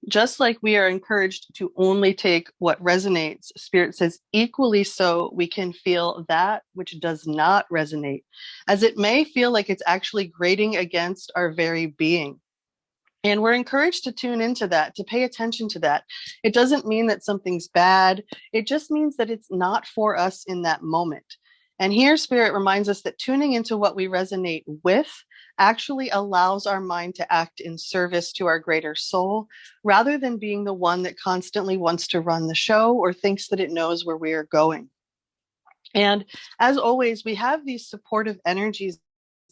Just like we are encouraged to only take what resonates, Spirit says equally so we can feel that which does not resonate, as it may feel like it's actually grating against our very being. And we're encouraged to tune into that, to pay attention to that. It doesn't mean that something's bad. It just means that it's not for us in that moment. And here, Spirit reminds us that tuning into what we resonate with actually allows our mind to act in service to our greater soul, rather than being the one that constantly wants to run the show or thinks that it knows where we are going. And as always, we have these supportive energies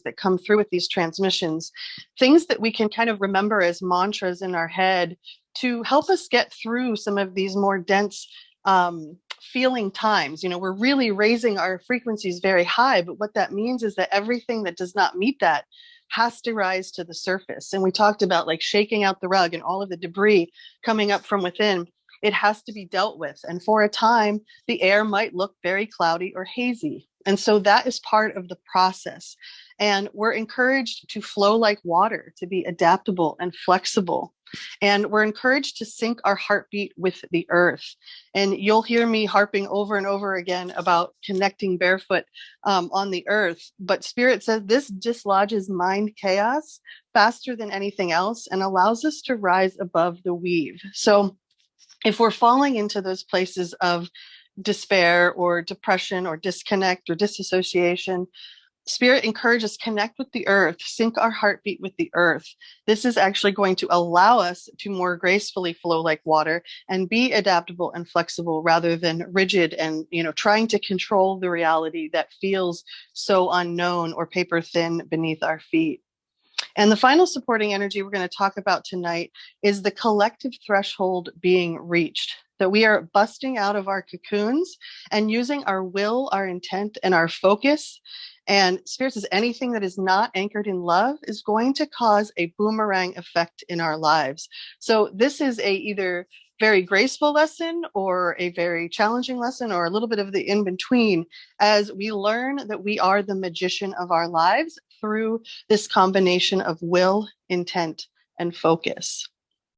that come through with these transmissions, things that we can kind of remember as mantras in our head to help us get through some of these more dense feeling times. You know, we're really raising our frequencies very high, but what that means is that everything that does not meet that has to rise to the surface. And we talked about like shaking out the rug and all of the debris coming up from within. It has to be dealt with. And for a time, the air might look very cloudy or hazy. And so that is part of the process. And we're encouraged to flow like water, to be adaptable and flexible. And we're encouraged to sync our heartbeat with the earth. And you'll hear me harping over and over again about connecting barefoot on the earth. But Spirit says this dislodges mind chaos faster than anything else and allows us to rise above the weave. So if we're falling into those places of despair or depression or disconnect or disassociation, Spirit encourages connect with the earth, sync our heartbeat with the earth. This is actually going to allow us to more gracefully flow like water and be adaptable and flexible rather than rigid and, trying to control the reality that feels so unknown or paper thin beneath our feet. And the final supporting energy we're going to talk about tonight is the collective threshold being reached, that we are busting out of our cocoons and using our will, our intent, and our focus. And Spirit says anything that is not anchored in love is going to cause a boomerang effect in our lives. So this is a either very graceful lesson or a very challenging lesson or a little bit of the in-between as we learn that we are the magician of our lives through this combination of will, intent, and focus.